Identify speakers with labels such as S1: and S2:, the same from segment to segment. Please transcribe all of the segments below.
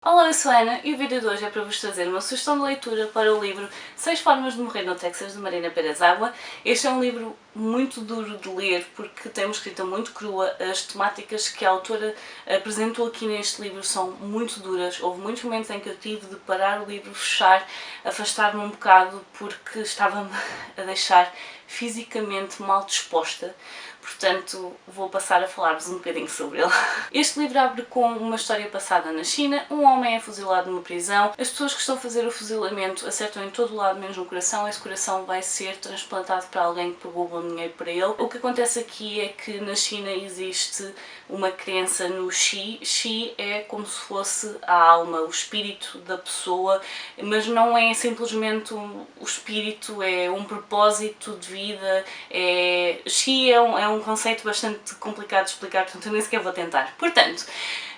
S1: Olá, eu sou a Ana e o vídeo de hoje é para vos trazer uma sugestão de leitura para o livro 6 Formas de Morrer no Texas, de Marina Pérez Água. Este é um livro muito duro de ler porque tem uma escrita muito crua. As temáticas que a autora apresentou aqui neste livro são muito duras. Houve muitos momentos em que eu tive de parar o livro, fechar, afastar-me um bocado porque estava-me a deixar fisicamente mal disposta. Portanto, vou passar a falar-vos um bocadinho sobre ele. Este livro abre com uma história passada na China. Um homem é fuzilado numa prisão. As pessoas que estão a fazer o fuzilamento acertam em todo o lado menos no coração. Esse coração vai ser transplantado para alguém que pagou bom dinheiro para ele. O que acontece aqui é que na China existe uma crença no Qi. Qi é como se fosse a alma, o espírito da pessoa, mas não é simplesmente o espírito, é um propósito de vida. Qi é um conceito bastante complicado de explicar, portanto eu nem sequer vou tentar. Portanto,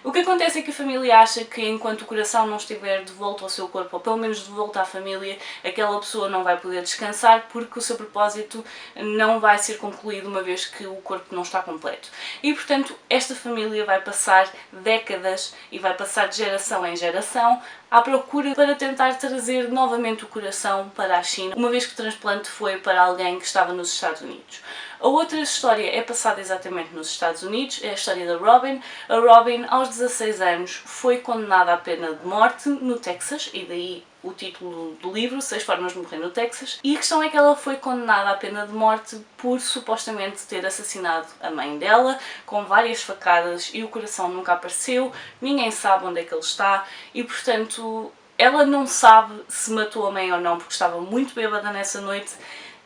S1: o que acontece é que a família acha que enquanto o coração não estiver de volta ao seu corpo, ou pelo menos de volta à família, aquela pessoa não vai poder descansar porque o seu propósito não vai ser concluído uma vez que o corpo não está completo. E portanto esta família vai passar décadas e vai passar de geração em geração à procura para tentar trazer novamente o coração para a China, uma vez que o transplante foi para alguém que estava nos Estados Unidos. A outra história é passada exatamente nos Estados Unidos, é a história da Robin. A Robin, aos 16 anos, foi condenada à pena de morte no Texas, e daí o título do livro, 6 Formas de Morrer no Texas. E a questão é que ela foi condenada à pena de morte por supostamente ter assassinado a mãe dela, com várias facadas, e o coração nunca apareceu, ninguém sabe onde é que ele está, e portanto ela não sabe se matou a mãe ou não, porque estava muito bêbada nessa noite.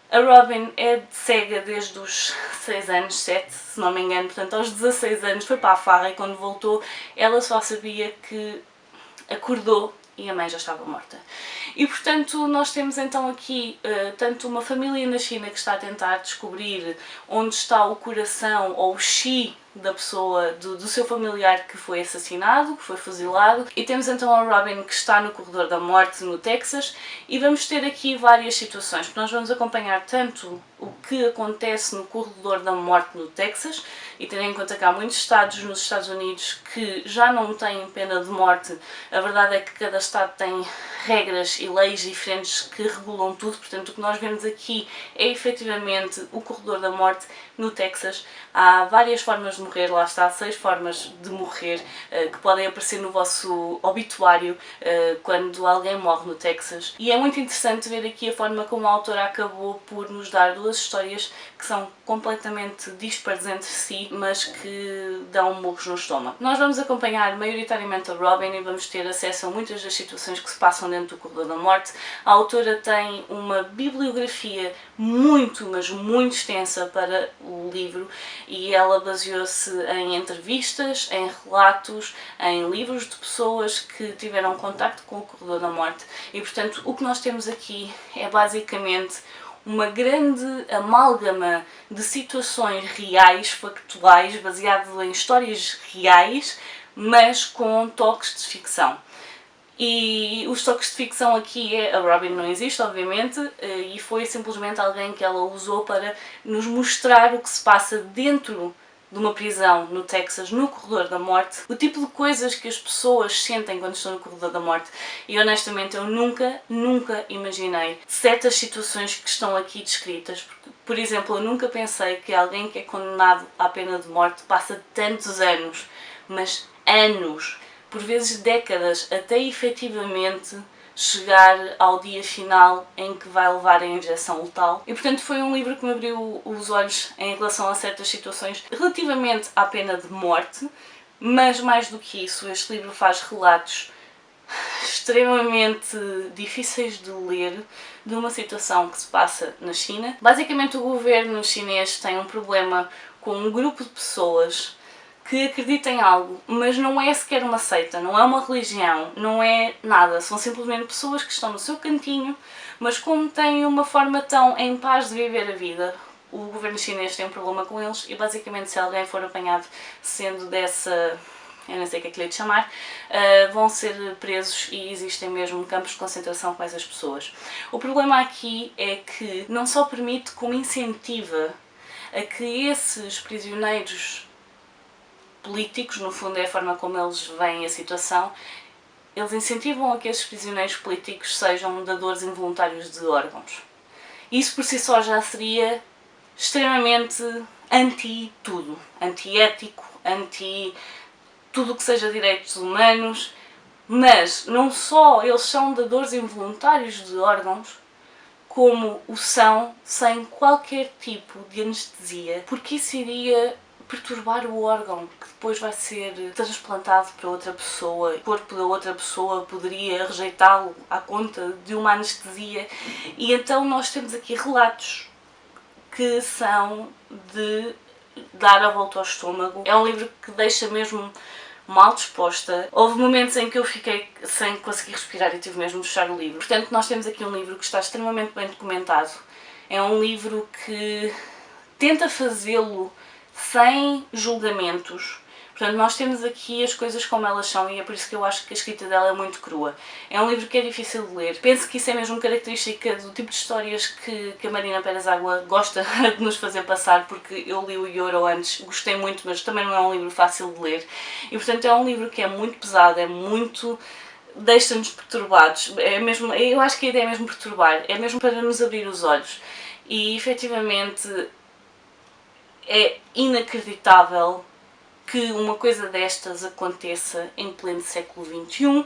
S1: A Robin é cega desde os 6 anos, 7 se não me engano, portanto aos 16 anos foi para a farra e quando voltou ela só sabia que acordou e a mãe já estava morta. E portanto nós temos então aqui tanto uma família na China que está a tentar descobrir onde está o coração ou o Qi da pessoa, do seu familiar que foi assassinado, que foi fuzilado, e temos então a Robin que está no corredor da morte no Texas, e vamos ter aqui várias situações, porque nós vamos acompanhar tanto o que acontece no corredor da morte no Texas, e tendo em conta que há muitos estados nos Estados Unidos que já não têm pena de morte. A verdade é que cada estado tem regras e leis diferentes que regulam tudo, portanto o que nós vemos aqui é efetivamente o corredor da morte no Texas. Há várias formas de morrer, lá está, 6 formas de morrer que podem aparecer no vosso obituário quando alguém morre no Texas. E é muito interessante ver aqui a forma como a autora acabou por nos dar duas histórias que são completamente dispares entre si, mas que dão murros no estômago. Nós vamos acompanhar maioritariamente a Robin e vamos ter acesso a muitas das situações que se passam dentro do corredor da morte. A autora tem uma bibliografia muito, mas muito extensa para o livro, e ela baseou-se em entrevistas, em relatos, em livros de pessoas que tiveram contacto com o corredor da morte, e portanto o que nós temos aqui é basicamente uma grande amálgama de situações reais, factuais, baseado em histórias reais, mas com toques de ficção. E os toques de ficção aqui a Robin não existe, obviamente, e foi simplesmente alguém que ela usou para nos mostrar o que se passa dentro de uma prisão no Texas, no corredor da morte, o tipo de coisas que as pessoas sentem quando estão no corredor da morte. E honestamente eu nunca imaginei certas situações que estão aqui descritas. Por exemplo, eu nunca pensei que alguém que é condenado à pena de morte passa tantos anos, mas anos, por vezes décadas, até efetivamente chegar ao dia final em que vai levar a injeção letal. E portanto foi um livro que me abriu os olhos em relação a certas situações relativamente à pena de morte, mas mais do que isso, este livro faz relatos extremamente difíceis de ler de uma situação que se passa na China. Basicamente o governo chinês tem um problema com um grupo de pessoas que acreditam em algo, mas não é sequer uma seita, não é uma religião, não é nada, são simplesmente pessoas que estão no seu cantinho, mas como têm uma forma tão em paz de viver a vida, o governo chinês tem um problema com eles, e basicamente se alguém for apanhado sendo dessa, eu não sei o que é que lhe hei de chamar, vão ser presos, e existem mesmo campos de concentração com essas pessoas. O problema aqui é que não só permite, como incentiva a que esses prisioneiros políticos, no fundo é a forma como eles veem a situação, eles incentivam a que esses prisioneiros políticos sejam dadores involuntários de órgãos. Isso por si só já seria extremamente anti-tudo, anti-ético, anti-tudo o que seja direitos humanos, mas não só eles são dadores involuntários de órgãos, como o são sem qualquer tipo de anestesia, porque isso iria perturbar o órgão, que depois vai ser transplantado para outra pessoa. O corpo da outra pessoa poderia rejeitá-lo à conta de uma anestesia. E então nós temos aqui relatos que são de dar a volta ao estômago. É um livro que deixa mesmo mal disposta. Houve momentos em que eu fiquei sem conseguir respirar e tive mesmo de fechar o livro. Portanto, nós temos aqui um livro que está extremamente bem documentado. É um livro que tenta fazê-lo sem julgamentos. Portanto, nós temos aqui as coisas como elas são e é por isso que eu acho que a escrita dela é muito crua. É um livro que é difícil de ler. Penso que isso é mesmo característica do tipo de histórias que a Marina Pérez Água gosta de nos fazer passar, porque eu li o Ioro antes, gostei muito, mas também não é um livro fácil de ler. E portanto é um livro que é muito pesado, é muito... deixa-nos perturbados. É mesmo, eu acho que a ideia é mesmo perturbar, é mesmo para nos abrir os olhos. E efetivamente é inacreditável que uma coisa destas aconteça em pleno século XXI,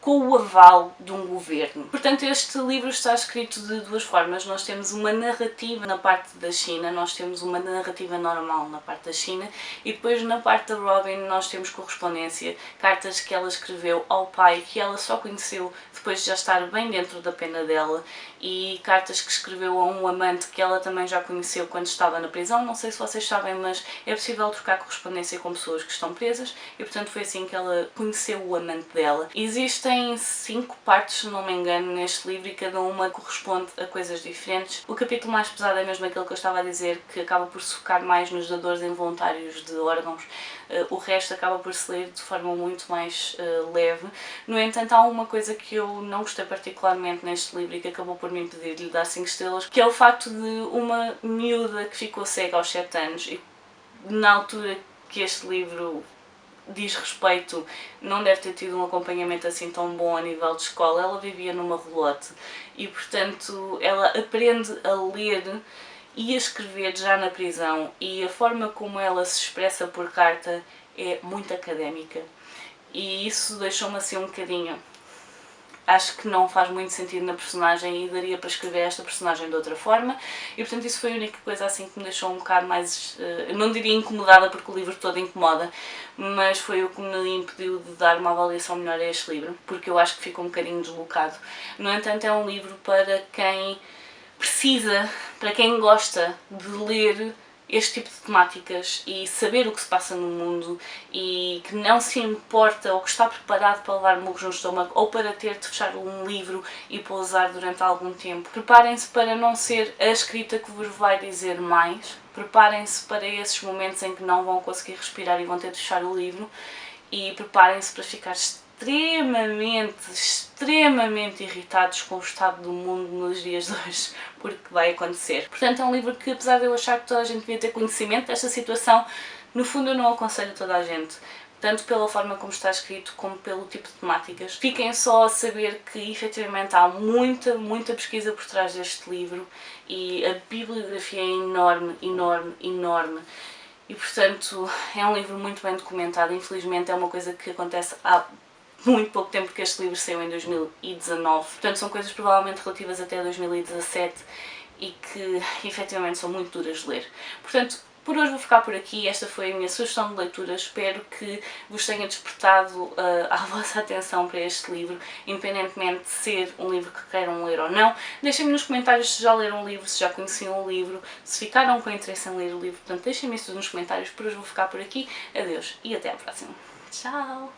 S1: com o aval de um governo. Portanto, este livro está escrito de duas formas. Nós temos uma narrativa na parte da China, nós temos uma narrativa normal na parte da China e depois na parte da Robin nós temos correspondência, cartas que ela escreveu ao pai, que ela só conheceu depois de já estar bem dentro da pena dela, e cartas que escreveu a um amante que ela também já conheceu quando estava na prisão. Não sei se vocês sabem, mas é possível trocar correspondência com pessoas que estão presas e portanto foi assim que ela conheceu o amante dela. Existem 5 partes, se não me engano, neste livro e cada uma corresponde a coisas diferentes. O capítulo mais pesado é mesmo aquele que eu estava a dizer, que acaba por se focar mais nos dadores involuntários de órgãos. O resto acaba por se ler de forma muito mais leve. No entanto, há uma coisa que eu não gostei particularmente neste livro e que acabou por me impedir de lhe dar 5 estrelas, que é o facto de uma miúda que ficou cega aos 7 anos e na altura que este livro diz respeito, não deve ter tido um acompanhamento assim tão bom a nível de escola. Ela vivia numa relote e, portanto, ela aprende a ler e a escrever já na prisão, e a forma como ela se expressa por carta é muito académica e isso deixou-me assim um bocadinho... Acho que não faz muito sentido na personagem e daria para escrever esta personagem de outra forma e portanto isso foi a única coisa assim que me deixou um bocado mais, não diria incomodada porque o livro todo incomoda, mas foi o que me impediu de dar uma avaliação melhor a este livro, porque eu acho que ficou um bocadinho deslocado. No entanto, é um livro para quem precisa, para quem gosta de ler este tipo de temáticas e saber o que se passa no mundo e que não se importa ou que está preparado para levar murros no estômago ou para ter de fechar um livro e pousar durante algum tempo. Preparem-se para não ser a escrita que vos vai dizer mais, preparem-se para esses momentos em que não vão conseguir respirar e vão ter de fechar o livro e preparem-se para ficar extremamente irritados com o estado do mundo nos dias de hoje, porque vai acontecer. Portanto, é um livro que, apesar de eu achar que toda a gente devia ter conhecimento desta situação, no fundo eu não aconselho a toda a gente, tanto pela forma como está escrito, como pelo tipo de temáticas. Fiquem só a saber que, efetivamente, há muita pesquisa por trás deste livro e a bibliografia é enorme. E, portanto, é um livro muito bem documentado. Infelizmente, é uma coisa que acontece há muito pouco tempo, porque este livro saiu em 2019. Portanto, são coisas provavelmente relativas até 2017 e que, efetivamente, são muito duras de ler. Portanto, por hoje vou ficar por aqui. Esta foi a minha sugestão de leitura. Espero que vos tenha despertado a vossa atenção para este livro, independentemente de ser um livro que queiram ler ou não. Deixem-me nos comentários se já leram o livro, se já conheciam o livro, se ficaram com interesse em ler o livro. Portanto, deixem-me isso nos comentários. Por hoje vou ficar por aqui. Adeus e até à próxima. Tchau!